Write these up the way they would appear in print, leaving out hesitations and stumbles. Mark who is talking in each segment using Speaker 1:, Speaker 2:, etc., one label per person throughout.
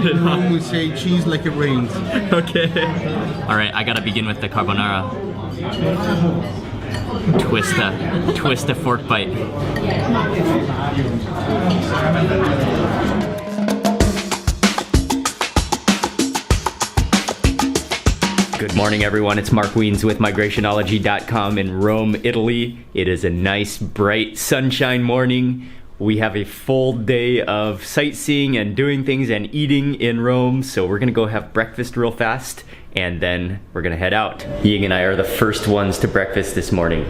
Speaker 1: it
Speaker 2: In
Speaker 1: on.
Speaker 2: Rome we say cheese like it rains.
Speaker 1: Okay. All right, I gotta begin with the carbonara. Twist a fork bite. Good morning, everyone. It's Mark Wiens with migrationology.com in Rome, Italy. It is a nice, bright, sunshine morning. We have a full day of sightseeing and doing things and eating in Rome, so we're gonna go have breakfast real fast, and then we're gonna head out. Ying and I are the first ones to breakfast this morning.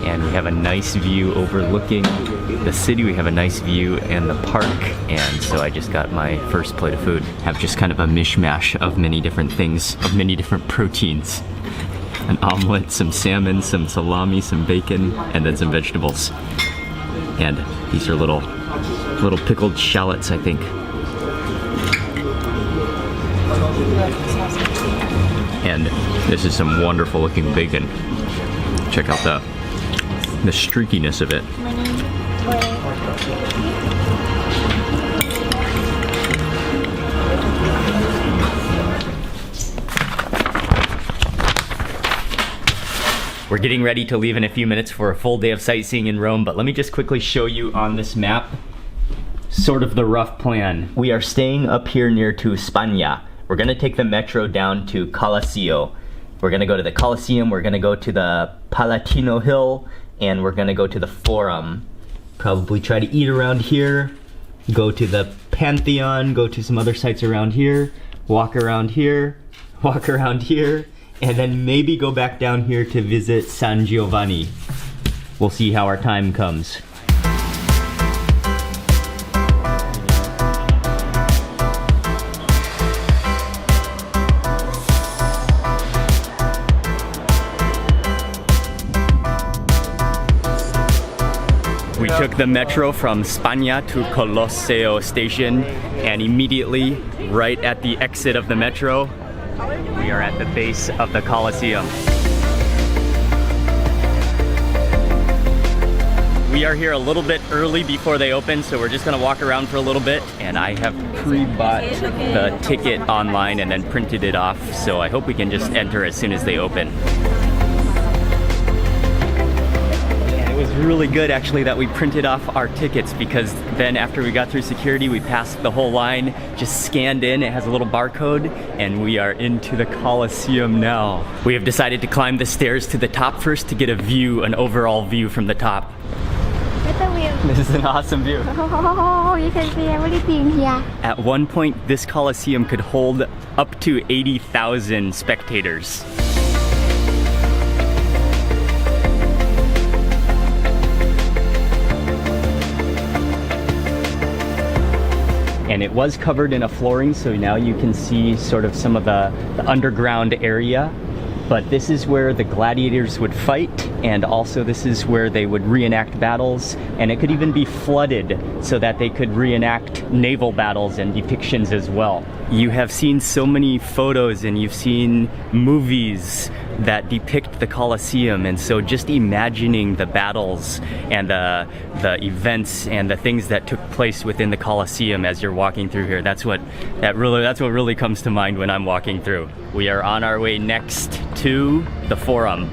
Speaker 1: And we have a nice view overlooking the city. We have a nice view and the park, and so I just got my first plate of food. Have just kind of a mishmash of many different things, of many different proteins. An omelet, some salmon, some salami, some bacon, and then some vegetables. And these are little pickled shallots, I think. And this is some wonderful looking bacon. Check out the streakiness of it. We're getting ready to leave in a few minutes for a full day of sightseeing in Rome, but let me just quickly show you on this map sort of the rough plan. We are staying up here near to Spagna. We're gonna take the metro down to Colosseo. We're gonna go to the Colosseum, we're gonna go to the Palatino Hill, and we're gonna go to the Forum. Probably try to eat around here, go to the Pantheon, go to some other sites around here, walk around here, and then maybe go back down here to visit San Giovanni. We'll see how our time comes. We took the metro from Spagna to Colosseo station, and immediately, right at the exit of the metro, we are at the base of the Colosseum. We are here a little bit early before they open, so we're just gonna walk around for a little bit, and I have pre-bought the ticket online and then printed it off, so I hope we can just enter as soon as they open. It was really good actually that we printed off our tickets, because then after we got through security, we passed the whole line, just scanned in, it has a little barcode, and we are into the Colosseum now. We have decided to climb the stairs to the top first to get a view, an overall view from the top. This is an awesome view.
Speaker 3: Oh, you can see everything here.
Speaker 1: At one point, this Colosseum could hold up to 80,000 spectators. And it was covered in a flooring, so now you can see sort of some of the underground area. But this is where the gladiators would fight, and also this is where they would reenact battles, and it could even be flooded so that they could reenact naval battles and depictions as well. You have seen so many photos and you've seen movies that depict the Colosseum, and so just imagining the battles and the events and the things that took place within the Colosseum as you're walking through here, that's what really comes to mind when I'm walking through. We are on our way next to the Forum.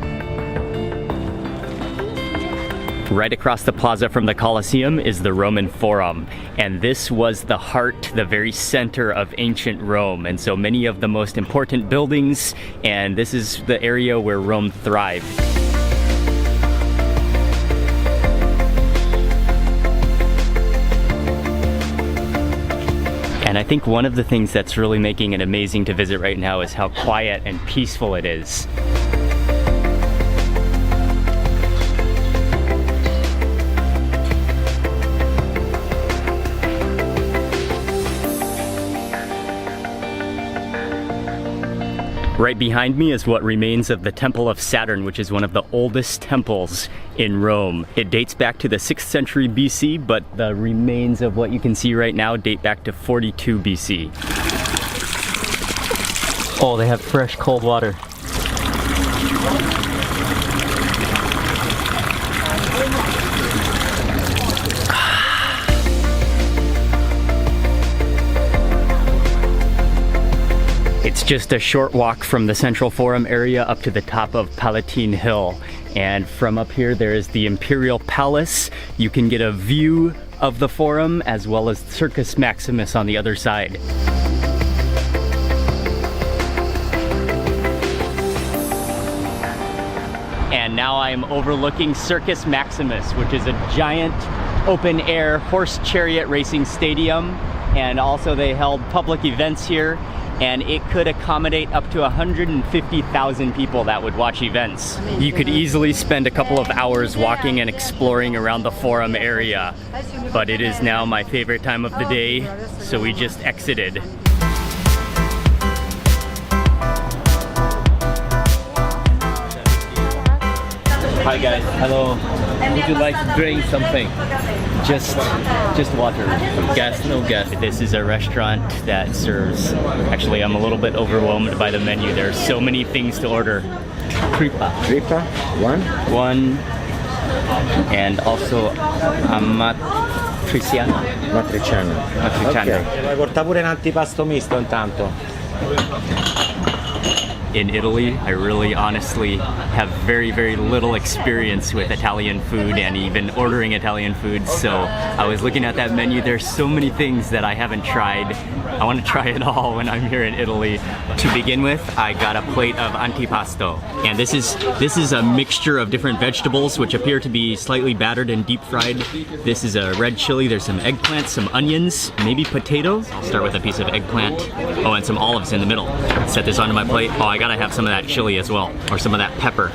Speaker 1: Right across the plaza from the Colosseum is the Roman Forum, and this was the heart, the very center of ancient Rome, and so many of the most important buildings, and this is the area where Rome thrived. And I think one of the things that's really making it amazing to visit right now is how quiet and peaceful it is. Right behind me is what remains of the Temple of Saturn, which is one of the oldest temples in Rome. It dates back to the 6th century BC, but the remains of what you can see right now date back to 42 BC. Oh, they have fresh cold water. just a short walk from the Central Forum area up to the top of Palatine Hill. And from up here, there is the Imperial Palace. You can get a view of the Forum as well as Circus Maximus on the other side. And now I'm overlooking Circus Maximus, which is a giant open-air horse chariot racing stadium. And also they held public events here, and it could accommodate up to 150,000 people that would watch events. You could easily spend a couple of hours walking and exploring around the Forum area, but it is now my favorite time of the day, so we just exited.
Speaker 4: Hi guys, hello. Would you like to drink something?
Speaker 1: Just water.
Speaker 4: Gas, no gas.
Speaker 1: This is a restaurant that serves, actually I'm a little bit overwhelmed by the menu. There are so many things to order. Tripa.
Speaker 5: Tripa, one.
Speaker 1: One, and also amatriciana.
Speaker 5: Matriciana. Ok, porta pure un antipasto misto intanto.
Speaker 1: In Italy, I really honestly have very, very little experience with Italian food and even ordering Italian food, so I was looking at that menu. There's so many things that I haven't tried. I want to try it all when I'm here in Italy. To begin with, I got a plate of antipasto, and this is a mixture of different vegetables which appear to be slightly battered and deep fried. This is a red chili, there's some eggplant, some onions, maybe potatoes. I'll start with a piece of eggplant. Oh, and some olives in the middle. Set this onto my plate. Oh, I gotta have some of that chili as well, or some of that pepper.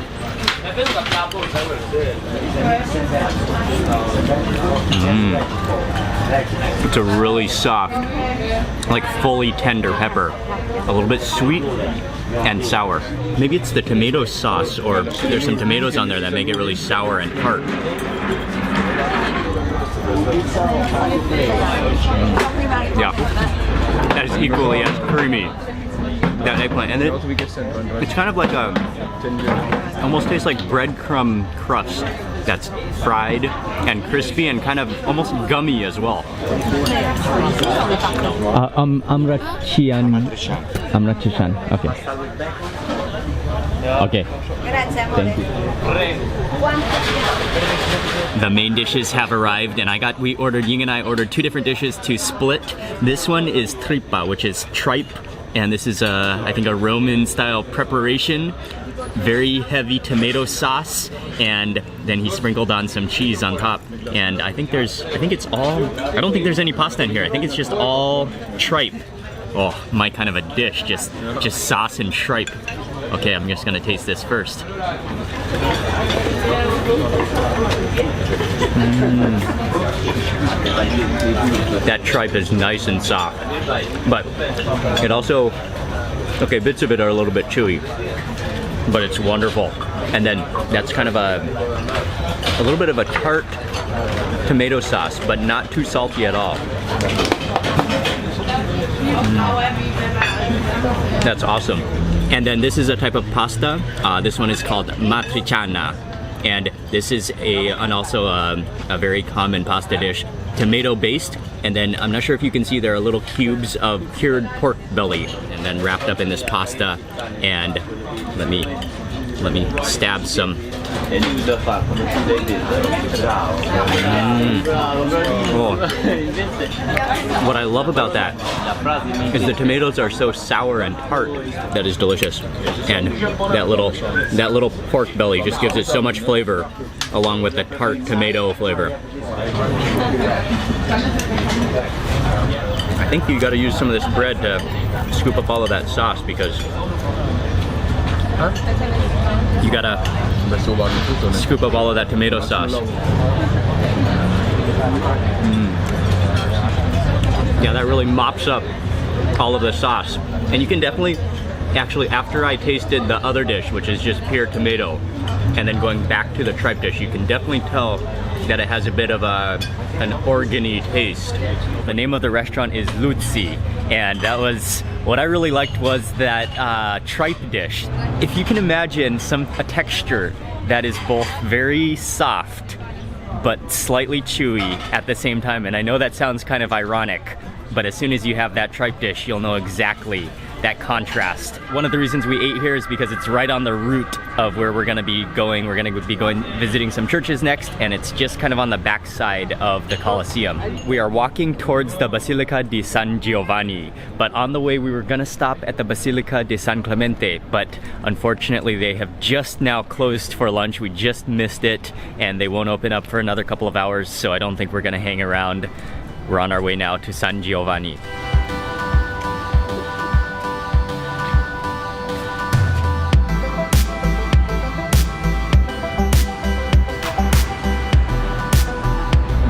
Speaker 1: It's a really soft, like fully tender pepper. A little bit sweet and sour. Maybe it's the tomato sauce, or there's some tomatoes on there that make it really sour and tart. Yeah, that is equally as creamy. That eggplant, and it's kind of like almost tastes like breadcrumb crust that's fried and crispy and kind of almost gummy as well. Amraccian. Okay. Thank you. The main dishes have arrived, and Ying and I ordered two different dishes to split. This one is tripa, which is tripe. And this is I think a Roman style preparation, very heavy tomato sauce, and then he sprinkled on some cheese on top. And I don't think there's any pasta in here. I think it's just all tripe. Oh, my kind of a dish, just sauce and tripe. Okay, I'm just gonna taste this first. That tripe is nice and soft, but it also, okay, bits of it are a little bit chewy, but it's wonderful. And then that's kind of a little bit of a tart tomato sauce, but not too salty at all. That's awesome. And then this is a type of pasta. This one is called matriciana. And this is also a very common pasta dish, tomato based. And then I'm not sure if you can see there are little cubes of cured pork belly, and then wrapped up in this pasta. And let me stab some. Oh. What I love about that is the tomatoes are so sour and tart. That is delicious, and that little pork belly just gives it so much flavor, along with the tart tomato flavor. I think you got to use some of this bread to scoop up all of that sauce, because you gotta scoop up all of that tomato sauce. Yeah, that really mops up all of the sauce. And you can definitely, actually, after I tasted the other dish, which is just pure tomato, and then going back to the tripe dish, you can definitely tell that it has a bit of an organy taste. The name of the restaurant is Luzzi, and what I really liked was that tripe dish. If you can imagine a texture that is both very soft but slightly chewy at the same time, and I know that sounds kind of ironic, but as soon as you have that tripe dish, you'll know exactly that contrast. One of the reasons we ate here is because it's right on the route of where we're gonna be going. We're gonna be going visiting some churches next, and it's just kind of on the backside of the Colosseum. We are walking towards the Basilica di San Giovanni, but on the way we were gonna stop at the Basilica di San Clemente, but unfortunately they have just now closed for lunch. We just missed it, and they won't open up for another couple of hours, so I don't think we're gonna hang around. We're on our way now to San Giovanni.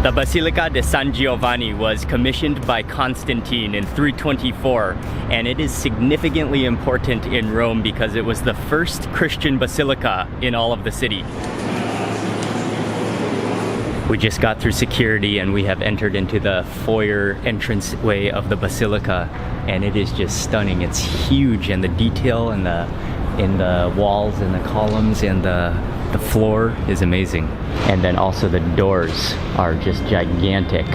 Speaker 1: The Basilica di San Giovanni was commissioned by Constantine in 324, and it is significantly important in Rome because it was the first Christian basilica in all of the city. We just got through security and we have entered into the foyer entranceway of the basilica, and it is just stunning. It's huge, and the detail in the walls and the columns and the floor is amazing. And then also the doors are just gigantic.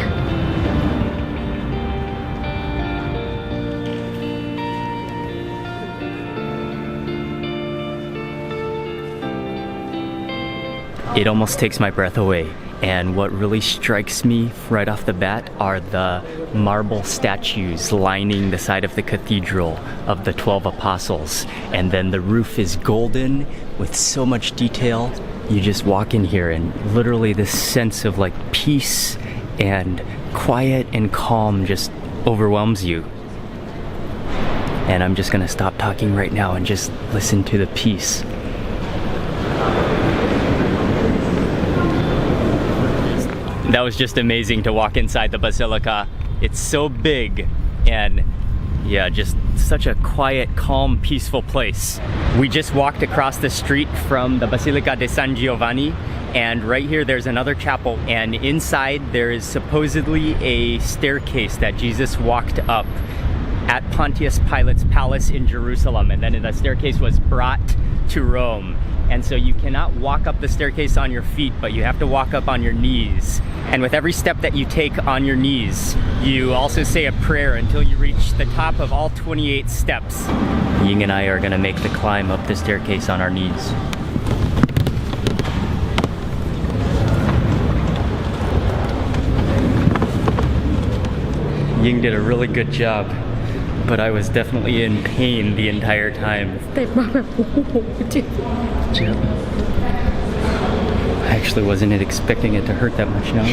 Speaker 1: It almost takes my breath away. And what really strikes me right off the bat are the marble statues lining the side of the cathedral of the 12 apostles. And then the roof is golden with so much detail. You just walk in here and literally this sense of like peace and quiet and calm just overwhelms you. And I'm just gonna stop talking right now and just listen to the peace. That was just amazing to walk inside the basilica. It's so big, and yeah, just such a quiet, calm, peaceful place. We just walked across the street from the Basilica di San Giovanni, and right here there's another chapel, and inside there is supposedly a staircase that Jesus walked up at Pontius Pilate's palace in Jerusalem, and then the staircase was brought to Rome. And so you cannot walk up the staircase on your feet, but you have to walk up on your knees. And with every step that you take on your knees, you also say a prayer until you reach the top of all 28 steps. Ying and I are gonna make the climb up the staircase on our knees. Ying did a really good job, but I was definitely in pain the entire time. I actually wasn't expecting it to hurt that much now.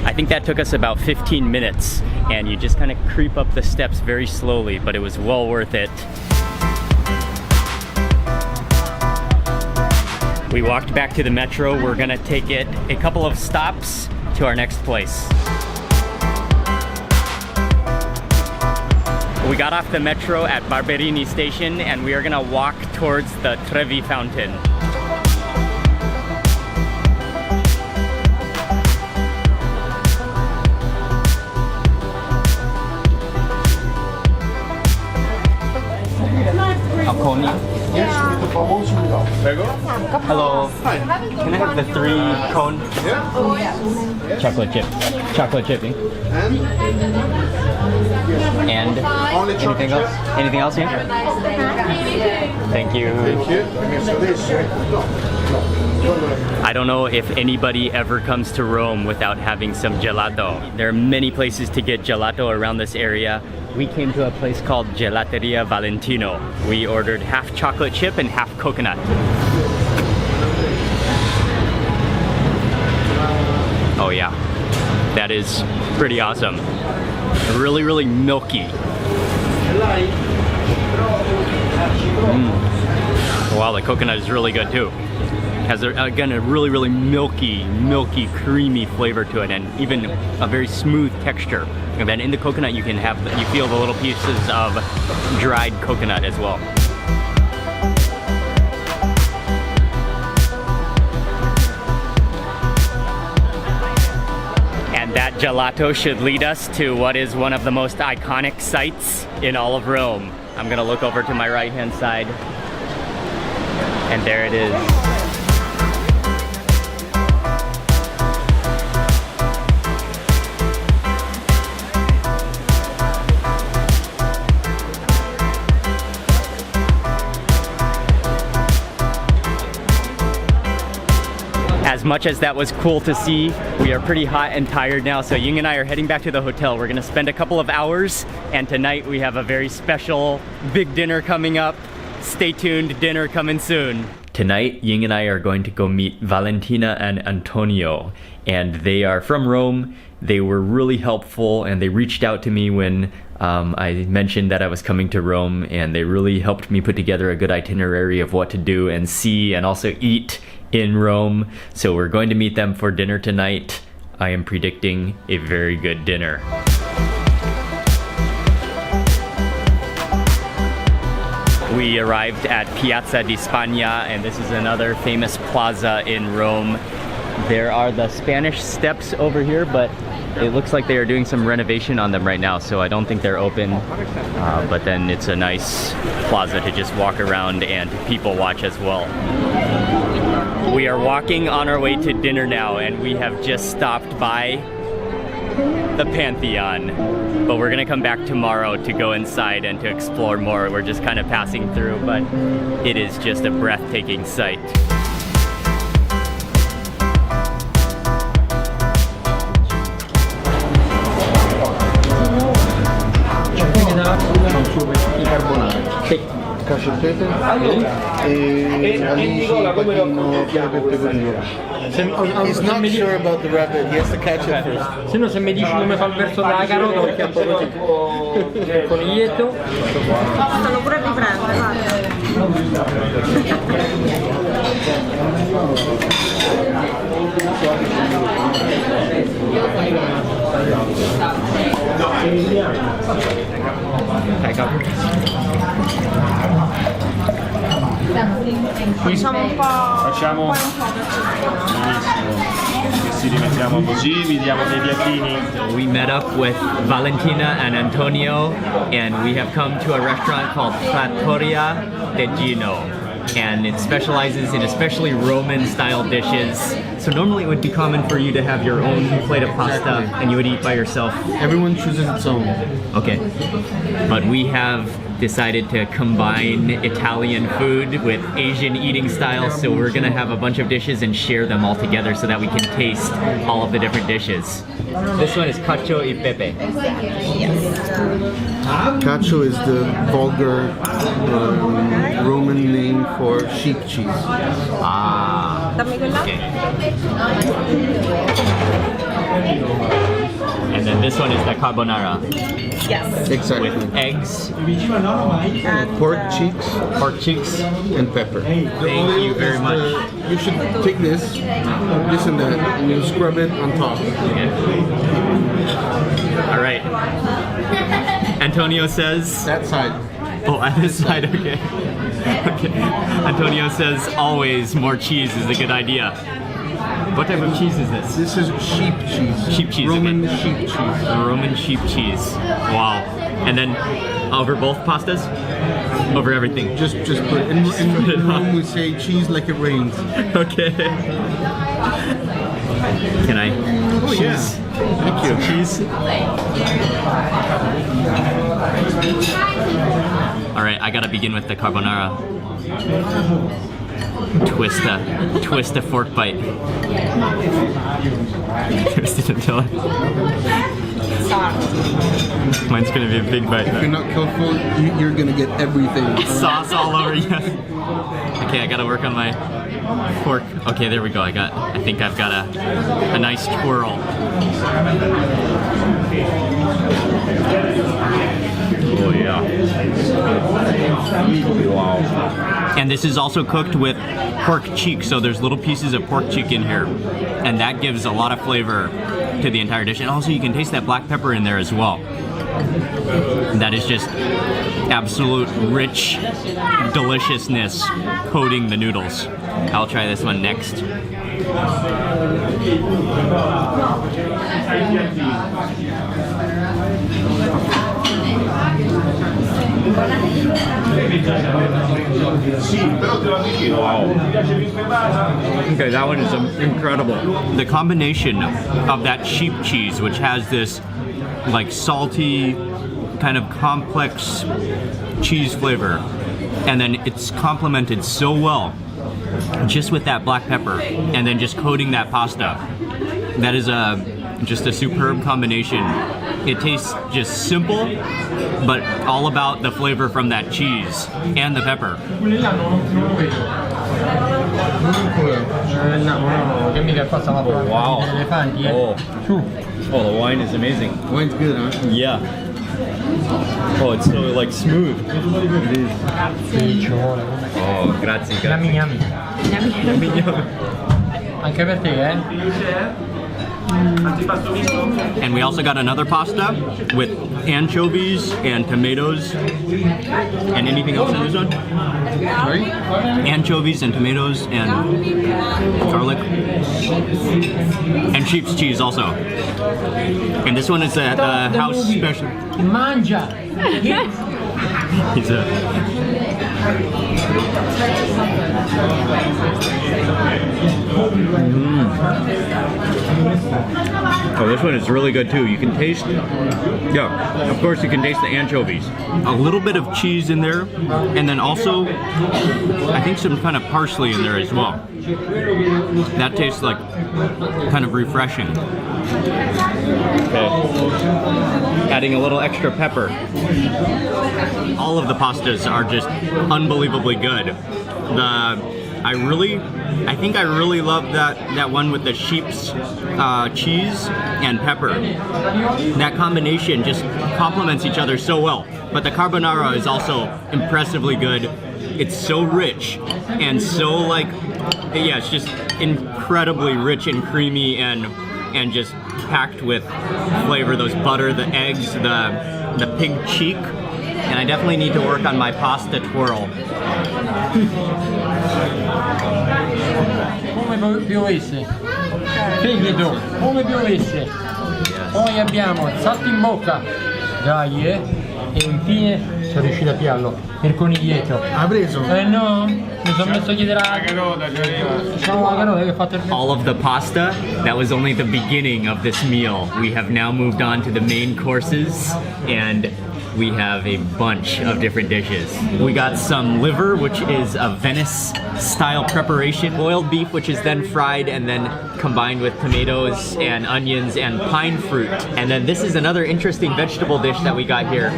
Speaker 1: I think that took us about 15 minutes, and you just kind of creep up the steps very slowly, but it was well worth it. We walked back to the metro. We're gonna take it a couple of stops to our next place. We got off the metro at Barberini station, and we are gonna walk towards the Trevi fountain. Hello. Can I have the 3 cone? Chocolate chip. Chocolate chipping. And anything else? Anything else here? Thank you. I don't know if anybody ever comes to Rome without having some gelato. There are many places to get gelato around this area. We came to a place called Gelateria Valentino. We ordered half chocolate chip and half coconut. Oh yeah, that is pretty awesome. Really, really milky. Wow, the coconut is really good too. Has, again, a really, really milky, creamy flavor to it, and even a very smooth texture. And then in the coconut you feel the little pieces of dried coconut as well. And that gelato should lead us to what is one of the most iconic sites in all of Rome. I'm gonna look over to my right hand side, and there it is. as much as that was cool to see, we are pretty hot and tired now, so Ying and I are heading back to the hotel. We're gonna spend a couple of hours, and tonight we have a very special big dinner coming up. Stay tuned, dinner coming soon. Tonight, Ying and I are going to go meet Valentina and Antonio, and they are from Rome. They were really helpful, and they reached out to me when I mentioned that I was coming to Rome, and they really helped me put together a good itinerary of what to do and see and also eat in Rome. So we're going to meet them for dinner tonight. I am predicting a very good dinner. We arrived at Piazza di Spagna, and this is another famous plaza in Rome. There are the Spanish steps over here, but it looks like they are doing some renovation on them right now, so I don't think they're open. But then it's a nice plaza to just walk around and people watch as well. We are walking on our way to dinner now, and we have just stopped by the Pantheon. But we're gonna come back tomorrow to go inside and to explore more. We're just kind of passing through, but it is just a breathtaking sight.
Speaker 2: Cacio e pepe e alici, pachino, pepe e pecorino. He's not sure about the rabbit, he has to catch it first.
Speaker 6: Se no, se mi dici come fa il verso della carota, perché è un po' così. Il coniglietto.
Speaker 7: Sono pure riprende,
Speaker 6: Facciamo un po'.
Speaker 4: Si rimettiamo così, vi diamo dei piattini.
Speaker 1: We met up with Valentina and Antonio, and we have come to a restaurant called Trattoria de Gino, and it specializes in especially Roman style dishes. So normally it would be common for you to have your own plate of pasta and you would eat by yourself.
Speaker 2: Everyone chooses its own.
Speaker 1: Okay, but we have decided to combine Italian food with Asian eating styles, so we're gonna have a bunch of dishes and share them all together so that we can taste all of the different dishes. This one is cacio e pepe.
Speaker 2: Cacio is the vulgar Roman name for sheep cheese.
Speaker 1: Ah,
Speaker 7: Dammi quella.
Speaker 1: okay. And then this one is the carbonara
Speaker 7: Yes.
Speaker 2: Exactly.
Speaker 1: with eggs,
Speaker 2: Pork cheeks
Speaker 1: pork cheeks.
Speaker 2: and pepper.
Speaker 1: Thank you very much.
Speaker 2: You should take this and that, and you scrub it on top.
Speaker 1: All right. Antonio says,
Speaker 2: That side.
Speaker 1: oh, on this side, okay. Okay. Antonio says always more cheese is a good idea. What type of cheese is this?
Speaker 2: This is sheep cheese.
Speaker 1: Sheep cheese,
Speaker 2: Roman
Speaker 1: okay.
Speaker 2: sheep cheese.
Speaker 1: Roman sheep cheese. Wow. And then over both pastas? Over everything.
Speaker 2: Just put in
Speaker 1: put it on.
Speaker 2: Rome we say cheese like it rains.
Speaker 1: Okay. Can I?
Speaker 2: Oh yeah. Thank you.
Speaker 1: Cheese. All right, I gotta begin with the carbonara. Twist a fork bite. Twist it until mine's gonna be a big bite.
Speaker 2: If you're not careful, you're gonna get everything.
Speaker 1: Sauce all over you. Okay, I gotta work on my fork. Okay, there we go. I think I've got a nice twirl.
Speaker 4: Oh yeah. Wow.
Speaker 1: And this is also cooked with pork cheek, so there's little pieces of pork cheek in here, and that gives a lot of flavor to the entire dish. And also you can taste that black pepper in there as well. That is just absolute rich deliciousness coating the noodles. I'll try this one next. Okay, that one is incredible. The combination of that sheep cheese, which has this like salty, kind of complex cheese flavor, and then it's complemented so well just with that black pepper and then just coating that pasta. That is just a superb combination. It tastes just simple, but all about the flavor from that cheese and the pepper.
Speaker 6: Wow.
Speaker 1: Oh, the wine is amazing.
Speaker 2: Wine's good, huh?
Speaker 1: Yeah. Oh, it's so like smooth. It is. Oh, grazie.
Speaker 6: Yummy, yummy. Anche per te, eh?
Speaker 1: And we also got another pasta with anchovies and tomatoes. And anything else in this one?
Speaker 2: Sorry?
Speaker 1: Anchovies and tomatoes and garlic. And sheep's cheese also. And this one is a house special.
Speaker 6: Mangia!
Speaker 1: He's a... Oh, this one is really good too. You can taste, yeah, of course you can taste the anchovies. A little bit of cheese in there, and then also, I think some kind of parsley in there as well. That tastes like kind of refreshing. Okay. Adding a little extra pepper. All of the pastas are just unbelievably good. I think I really love that one with the sheep's cheese and pepper. That combination just complements each other so well. But the carbonara is also impressively good. It's so rich and so like, yeah, it's just incredibly rich and creamy and just packed with flavor. Those butter, the eggs, the pig cheek. And I definitely need to work on my pasta twirl.
Speaker 6: Come piovesse. Fegato, come piovesse. Poi abbiamo il salto in bocca. Dai, E infine sono riuscito a piarlo. Il coniglietto.
Speaker 2: Ha preso?
Speaker 6: No, mi sono messo a chiedere la carota che ha fatto il...
Speaker 1: All of the pasta, that was only the beginning of this meal. We have now moved on to the main courses, and we have a bunch of different dishes. We got some liver, which is a Venice style preparation, boiled beef, which is then fried and then combined with tomatoes and onions and pine fruit. And then this is another interesting vegetable dish that we got here,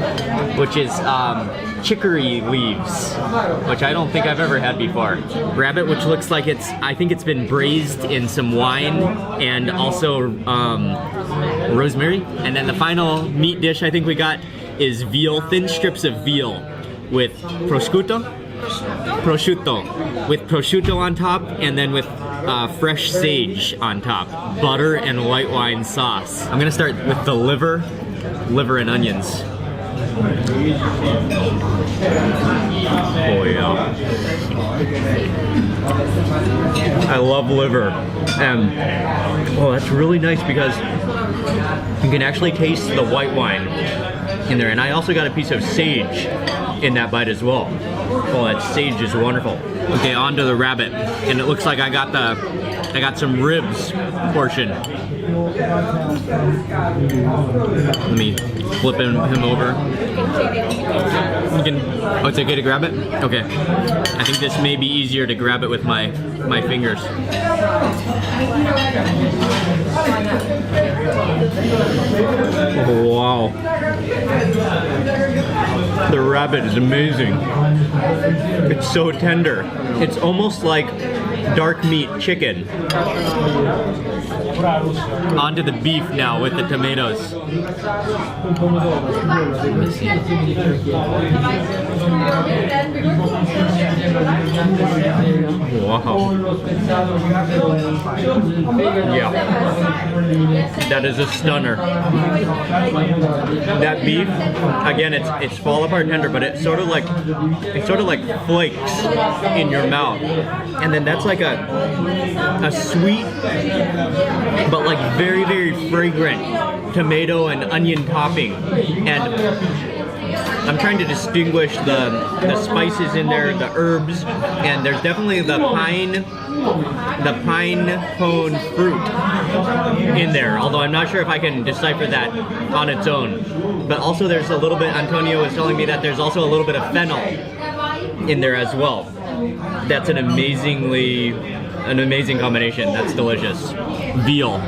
Speaker 1: which is chicory leaves, which I don't think I've ever had before. Rabbit, which looks like I think it's been braised in some wine and also rosemary. And then the final meat dish I think we got is veal, thin strips of veal with prosciutto on top, and then with fresh sage on top, butter and white wine sauce. I'm gonna start with the liver and onions. Oh yeah. I love liver, and oh, that's really nice because you can actually taste the white wine in there, and I also got a piece of sage in that bite as well. Oh, that sage is wonderful. Okay, on to the rabbit, and it looks like I got some ribs portion. Let me flip him over. Oh, it's okay to grab it? Okay. I think this may be easier to grab it with my fingers. Oh, wow. The rabbit is amazing. It's so tender. It's almost like dark meat chicken. Onto the beef now with the tomatoes. Wow. Yeah. That is a stunner. That beef, again, it's fall apart tender, but it's sort of like flakes in your mouth. And then that's like a sweet but like very, very fragrant tomato and onion topping. And I'm trying to distinguish the spices in there, the herbs, and there's definitely the pine cone fruit in there, although I'm not sure if I can decipher that on its own. But also there's a little bit, Antonio was telling me that there's also a little bit of fennel in there as well. That's an amazing combination. That's delicious. Veal.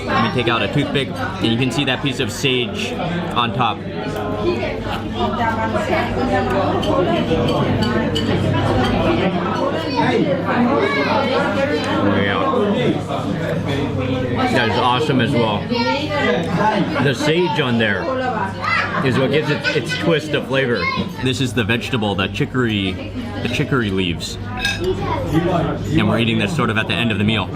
Speaker 1: Let me take out a toothpick, and you can see that piece of sage on top. That is awesome as well. The sage on there is what gives it its twist of flavor. This is the vegetable, the chicory leaves. And we're eating this sort of at the end of the meal.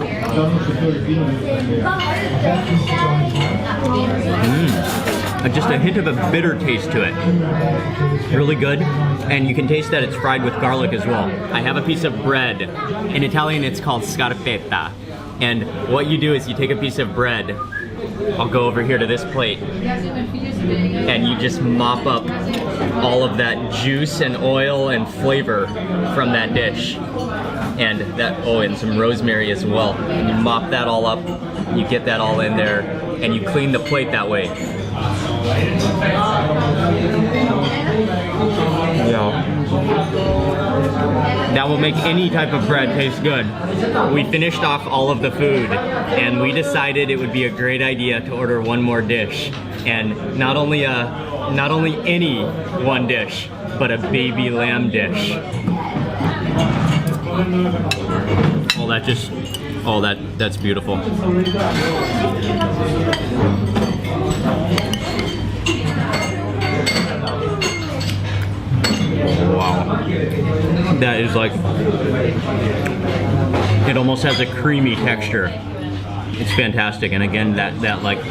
Speaker 1: Just a hint of a bitter taste to it. Really good. And you can taste that it's fried with garlic as well. I have a piece of bread. In Italian, it's called scarpetta. And what you do is you take a piece of bread. I'll go over here to this plate. And you just mop up all of that juice and oil and flavor from that dish. And and some rosemary as well. And you mop that all up. You get that all in there. And you clean the plate that way. That will make any type of bread taste good. We finished off all of the food, and we decided it would be a great idea to order one more dish, and not only any one dish, but a baby lamb dish. That's beautiful. Wow. That is like, it almost has a creamy texture. It's fantastic. And again, that like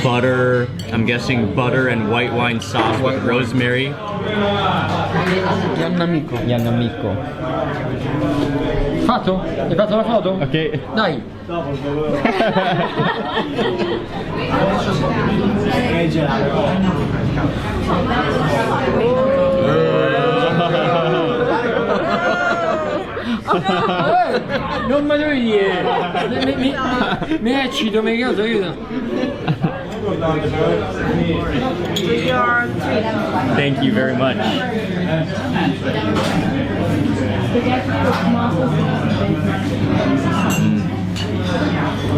Speaker 1: butter, I'm guessing butter and white wine sauce with rosemary. Yannamico.
Speaker 6: Fatto? Hai fatto la foto?
Speaker 1: Ok.
Speaker 6: Dai. Non me lo dire. Mi eccito, mi caso, aiuto.
Speaker 1: Thank you very much.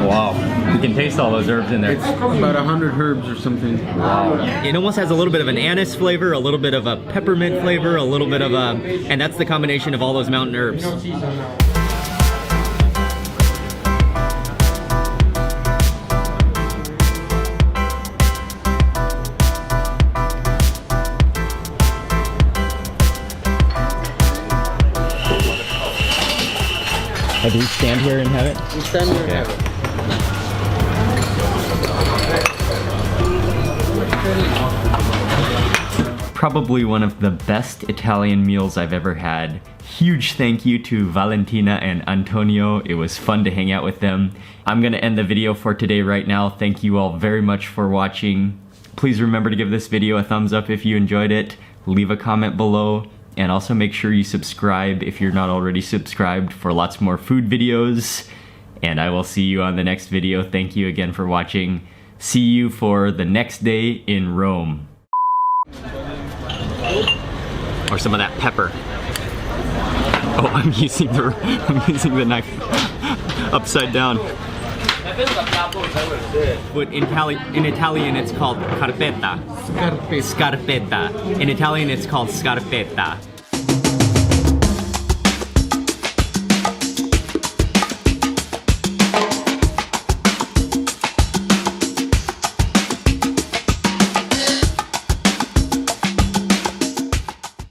Speaker 1: Wow, you can taste all those herbs in there.
Speaker 2: It's about 100 herbs or something.
Speaker 1: Wow. It almost has a little bit of an anise flavor, a little bit of a peppermint flavor, a little bit of and that's the combination of all those mountain herbs. Do we stand here and have it?
Speaker 2: We stand here and have it.
Speaker 1: Probably one of the best Italian meals I've ever had. Huge thank you to Valentina and Antonio. It was fun to hang out with them. I'm gonna end the video for today right now. Thank you all very much for watching. Please remember to give this video a thumbs up if you enjoyed it. Leave a comment below. And also make sure you subscribe if you're not already subscribed for lots more food videos. And I will see you on the next video. Thank you again for watching. See you for the next day in Rome. Or some of that pepper. Oh, I'm using the knife upside down. But in Italian it's called carpetta. Scarpetta. In Italian it's called scarpetta.